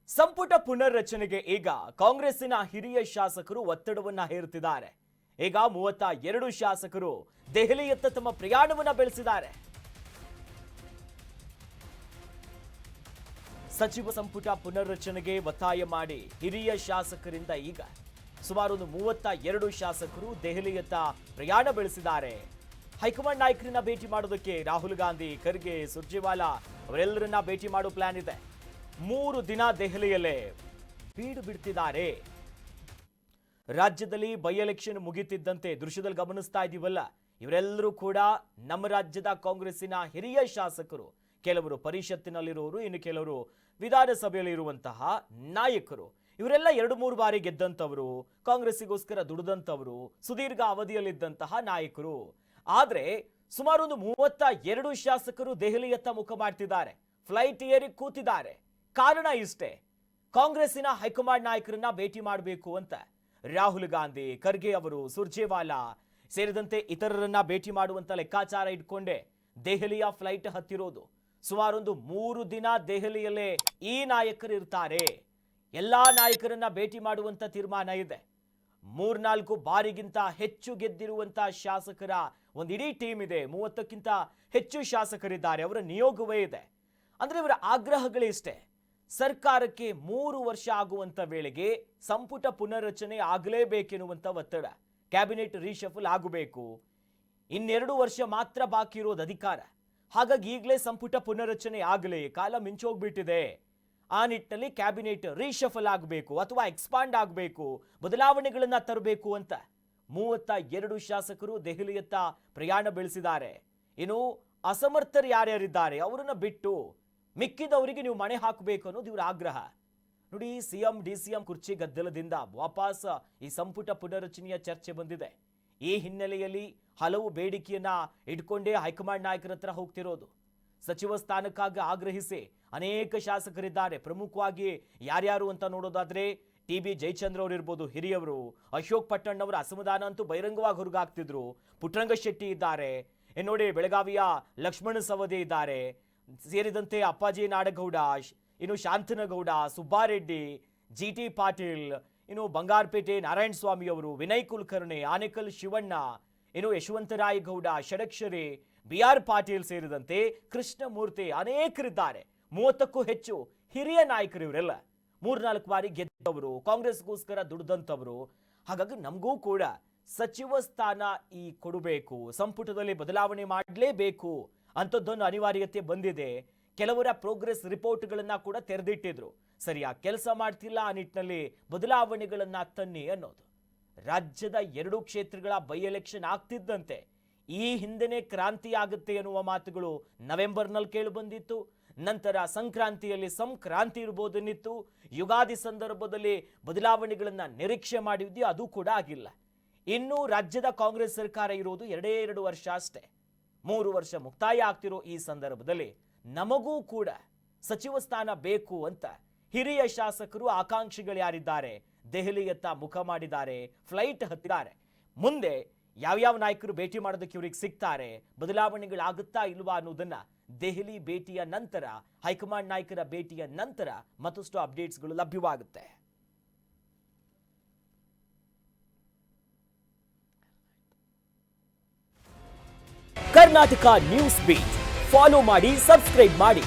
ಸಂಪುಟ ಪುನರ್ರಚನೆಗೆ ಈಗ ಕಾಂಗ್ರೆಸ್ಸಿನ ಹಿರಿಯ ಶಾಸಕರು ಒತ್ತಡವನ್ನ ಹೇರುತ್ತಿದ್ದಾರೆ. ಈಗ 32 ಶಾಸಕರು ದೆಹಲಿಯತ್ತ ತಮ್ಮ ಪ್ರಯಾಣವನ್ನ ಬೆಳೆಸಿದ್ದಾರೆ. ಸಚಿವ ಸಂಪುಟ ಪುನರ್ರಚನೆಗೆ ಒತ್ತಾಯ ಮಾಡಿ ಹಿರಿಯ ಶಾಸಕರಿಂದ ಈಗ ಸುಮಾರು 32 ಶಾಸಕರು ದೆಹಲಿಯತ್ತ ಪ್ರಯಾಣ ಬೆಳೆಸಿದ್ದಾರೆ. ಹೈಕಮಾಂಡ್ ನಾಯಕರನ್ನ ಭೇಟಿ ಮಾಡೋದಕ್ಕೆ ರಾಹುಲ್ ಗಾಂಧಿ, ಖರ್ಗೆ, ಸುರ್ಜೇವಾಲಾ ಅವರೆಲ್ಲರನ್ನ ಭೇಟಿ ಮಾಡೋ ಪ್ಲಾನ್ ಇದೆ. 3 ದಿನ ದೆಹಲಿಯಲ್ಲೇ ಬೀಡು ಬಿಡ್ತಿದ್ದಾರೆ. ರಾಜ್ಯದಲ್ಲಿ ಬೈ ಎಲೆಕ್ಷನ್ ಮುಗಿತಿದ್ದಂತೆ ದೃಶ್ಯದಲ್ಲಿ ಗಮನಿಸ್ತಾ ಇದೀವಲ್ಲ, ಇವರೆಲ್ಲರೂ ಕೂಡ ನಮ್ಮ ರಾಜ್ಯದ ಕಾಂಗ್ರೆಸ್ಸಿನ ಹಿರಿಯ ಶಾಸಕರು. ಕೆಲವರು ಪರಿಷತ್ತಿನಲ್ಲಿರುವವರು, ಇನ್ನು ಕೆಲವರು ವಿಧಾನಸಭೆಯಲ್ಲಿ ಇರುವಂತಹ ನಾಯಕರು. ಇವರೆಲ್ಲ 2-3 ಬಾರಿ ಗೆದ್ದಂಥವರು, ಕಾಂಗ್ರೆಸ್ಸಿಗೋಸ್ಕರ ದುಡಿದಂಥವರು, ಸುದೀರ್ಘ ಅವಧಿಯಲ್ಲಿದ್ದಂತಹ ನಾಯಕರು. ಆದ್ರೆ ಸುಮಾರು 32 ಶಾಸಕರು ದೆಹಲಿಯತ್ತ ಮುಖ ಮಾಡ್ತಿದ್ದಾರೆ. ಫ್ಲೈಟ್ ಏರಿ ಕೂತಿದ್ದಾರೆ. ಕಾರಣ ಇಷ್ಟೇ, ಕಾಂಗ್ರೆಸ್ಸಿನ ಹೈಕಮಾಂಡ್ ನಾಯಕರನ್ನ ಭೇಟಿ ಮಾಡಬೇಕು ಅಂತ. ರಾಹುಲ್ ಗಾಂಧಿ, ಖರ್ಗೆ ಅವರು, ಸುರ್ಜೇವಾಲಾ ಸೇರಿದಂತೆ ಇತರರನ್ನ ಭೇಟಿ ಮಾಡುವಂತ ಲೆಕ್ಕಾಚಾರ ಇಟ್ಕೊಂಡೆ ದೆಹಲಿಯ ಫ್ಲೈಟ್ ಹತ್ತಿರೋದು. ಸುಮಾರೊಂದು 3 ದಿನ ದೆಹಲಿಯಲ್ಲೇ ಈ ನಾಯಕರು ಇರ್ತಾರೆ. ಎಲ್ಲಾ ನಾಯಕರನ್ನ ಭೇಟಿ ಮಾಡುವಂತ ತೀರ್ಮಾನ ಇದೆ. 3-4 ಬಾರಿಗಿಂತ ಹೆಚ್ಚು ಗೆದ್ದಿರುವಂತ ಶಾಸಕರ ಒಂದು ಇಡೀ ಟೀಮ್ ಇದೆ. 30ಕ್ಕಿಂತ ಹೆಚ್ಚು ಶಾಸಕರಿದ್ದಾರೆ. ಅವರ ನಿಯೋಗವೇ ಇದೆ. ಅಂದ್ರೆ ಇವರ ಆಗ್ರಹಗಳಿಷ್ಟೇ, ಸರ್ಕಾರಕ್ಕೆ 3 ವರ್ಷ ಆಗುವಂತ ವೇಳೆಗೆ ಸಂಪುಟ ಪುನರ್ರಚನೆ ಆಗಲೇಬೇಕೆನ್ನುವಂತ ಒತ್ತಡ. ಕ್ಯಾಬಿನೆಟ್ ರೀಶಫಲ್ ಆಗಬೇಕು. 2 ವರ್ಷ ಮಾತ್ರ ಬಾಕಿ ಇರೋದು ಅಧಿಕಾರ. ಹಾಗಾಗಿ ಈಗಲೇ ಸಂಪುಟ ಪುನರ್ರಚನೆ ಆಗಲೇ, ಕಾಲ ಮಿಂಚೋಗ್ಬಿಟ್ಟಿದೆ. ಆ ನಿಟ್ಟಿನಲ್ಲಿ ಕ್ಯಾಬಿನೆಟ್ ರೀಶಫಲ್ ಆಗಬೇಕು ಅಥವಾ ಎಕ್ಸ್ಪಾಂಡ್ ಆಗಬೇಕು, ಬದಲಾವಣೆಗಳನ್ನ ತರಬೇಕು ಅಂತ 32 ಶಾಸಕರು ದೆಹಲಿಯತ್ತ ಪ್ರಯಾಣ ಬೆಳೆಸಿದ್ದಾರೆ. ಇನ್ನು ಅಸಮರ್ಥರು ಯಾರ್ಯಾರಿದ್ದಾರೆ ಅವರನ್ನ ಬಿಟ್ಟು ಮಿಕ್ಕಿದವರಿಗೆ ನೀವು ಮಣೆ ಹಾಕಬೇಕು ಅನ್ನೋದು ಇವರ ಆಗ್ರಹ. ನೋಡಿ, ಸಿಎಂ ಡಿಸಿಎಂ ಕುರ್ಚಿ ಗದ್ದಲದಿಂದ ವಾಪಸ್ ಈ ಸಂಪುಟ ಪುನರ್ರಚನೆಯ ಚರ್ಚೆ ಬಂದಿದೆ. ಈ ಹಿನ್ನೆಲೆಯಲ್ಲಿ ಹಲವು ಬೇಡಿಕೆಯನ್ನ ಇಟ್ಕೊಂಡೇ ಹೈಕಮಾಂಡ್ ನಾಯಕರ ಹತ್ರ ಹೋಗ್ತಿರೋದು. ಸಚಿವ ಸ್ಥಾನಕ್ಕಾಗಿ ಆಗ್ರಹಿಸಿ ಅನೇಕ ಶಾಸಕರಿದ್ದಾರೆ. ಪ್ರಮುಖವಾಗಿ ಯಾರ್ಯಾರು ಅಂತ ನೋಡೋದಾದ್ರೆ ಟಿ.ಬಿ. ಜಯಚಂದ್ರ ಅವರು ಇರ್ಬೋದು, ಹಿರಿಯವರು. ಅಶೋಕ್ ಪಟ್ಟಣ್ ಅವರ ಅಸಮಾಧಾನ ಅಂತೂ ಬಹಿರಂಗವಾಗಿ ಹೊರಗಾಗ್ತಿದ್ರು. ಪುಟ್ಟರಂಗ ಶೆಟ್ಟಿ ಇದ್ದಾರೆ. ನೋಡಿ, ಬೆಳಗಾವಿಯ ಲಕ್ಷ್ಮಣ ಸವದಿ ಇದ್ದಾರೆ. ಸೇರಿದಂತೆ ಅಪ್ಪಾಜಿ ನಾಡಗೌಡ, ಇನ್ನು ಶಾಂತನಗೌಡ, ಸುಬ್ಬಾರೆಡ್ಡಿ, ಜಿ.ಟಿ. ಪಾಟೀಲ್, ಇನ್ನು ಬಂಗಾರಪೇಟೆ ನಾರಾಯಣ ಸ್ವಾಮಿ ಅವರು, ವಿನಯ್ ಕುಲಕರ್ಣಿ, ಆನೇಕಲ್ ಶಿವಣ್ಣ, ಇನ್ನು ಯಶವಂತರಾಯ ಗೌಡ, ಷಡಕ್ಷರಿ, ಬಿ.ಆರ್. ಪಾಟೀಲ್ ಸೇರಿದಂತೆ ಕೃಷ್ಣಮೂರ್ತಿ ಅನೇಕರಿದ್ದಾರೆ. 30ಕ್ಕೂ ಹೆಚ್ಚು ಹಿರಿಯ ನಾಯಕರು ಇವರೆಲ್ಲ. 3-4 ಬಾರಿ ಗೆದ್ದವರು, ಕಾಂಗ್ರೆಸ್ಗೋಸ್ಕರ ದುಡಿದಂಥವರು. ಹಾಗಾಗಿ ನಮಗೂ ಕೂಡ ಸಚಿವ ಸ್ಥಾನ ಕೊಡಬೇಕು, ಸಂಪುಟದಲ್ಲಿ ಬದಲಾವಣೆ ಮಾಡಲೇಬೇಕು ಅಂಥದ್ದೊಂದು ಅನಿವಾರ್ಯತೆ ಬಂದಿದೆ. ಕೆಲವರ ಪ್ರೋಗ್ರೆಸ್ ರಿಪೋರ್ಟ್ಗಳನ್ನ ಕೂಡ ತೆರೆದಿಟ್ಟಿದ್ರು. ಸರಿಯಾಗಿ ಕೆಲಸ ಮಾಡ್ತಿಲ್ಲ, ಆ ನಿಟ್ಟಿನಲ್ಲಿ ಬದಲಾವಣೆಗಳನ್ನ ತನ್ನಿ ಅನ್ನೋದು. ರಾಜ್ಯದ 2 ಕ್ಷೇತ್ರಗಳ ಬೈ ಎಲೆಕ್ಷನ್ ಆಗ್ತಿದ್ದಂತೆ ಈ ಹಿಂದೆನೇ ಕ್ರಾಂತಿ ಆಗುತ್ತೆ ಎನ್ನುವ ಮಾತುಗಳು ನವೆಂಬರ್ನಲ್ಲಿ ಕೇಳಿ ಬಂದಿತ್ತು. ನಂತರ ಸಂಕ್ರಾಂತಿಯಲ್ಲಿ ಸಂಕ್ರಾಂತಿ ಇರ್ಬೋದನ್ನಿತ್ತು. ಯುಗಾದಿ ಸಂದರ್ಭದಲ್ಲಿ ಬದಲಾವಣೆಗಳನ್ನ ನಿರೀಕ್ಷೆ ಮಾಡಿದ್ವಿ, ಅದು ಕೂಡ ಆಗಿಲ್ಲ. ಇನ್ನು ರಾಜ್ಯದ ಕಾಂಗ್ರೆಸ್ ಸರ್ಕಾರ ಇರೋದು 2 ವರ್ಷ ಅಷ್ಟೇ. 3 ವರ್ಷ ಮುಕ್ತಾಯ ಆಗ್ತಿರೋ ಈ ಸಂದರ್ಭದಲ್ಲಿ ನಮಗೂ ಕೂಡ ಸಚಿವ ಸ್ಥಾನ ಬೇಕು ಅಂತ ಹಿರಿಯ ಶಾಸಕರು, ಆಕಾಂಕ್ಷಿಗಳು ಯಾರಿದ್ದಾರೆ ದೆಹಲಿಯತ್ತ ಮುಖ ಮಾಡಿದ್ದಾರೆ, ಫ್ಲೈಟ್ ಹತ್ತಿದ್ದಾರೆ. ಮುಂದೆ ಯಾವ್ಯಾವ ನಾಯಕರು ಭೇಟಿ ಮಾಡೋದಕ್ಕೆ ಇವ್ರಿಗೆ ಸಿಗ್ತಾರೆ, ಬದಲಾವಣೆಗಳಾಗುತ್ತಾ ಇಲ್ವಾ ಅನ್ನೋದನ್ನ ದೆಹಲಿ ಭೇಟಿಯ ನಂತರ, ಹೈಕಮಾಂಡ್ ನಾಯಕರ ಭೇಟಿಯ ನಂತರ ಮತ್ತಷ್ಟು ಅಪ್ಡೇಟ್ಸ್ಗಳು ಲಭ್ಯವಾಗುತ್ತೆ. ಕರ್ನಾಟಕ ನ್ಯೂಸ್ ಬೀಟ್ ಫಾಲೋ ಮಾಡಿ, ಸಬ್ಸ್ಕ್ರೈಬ್ ಮಾಡಿ.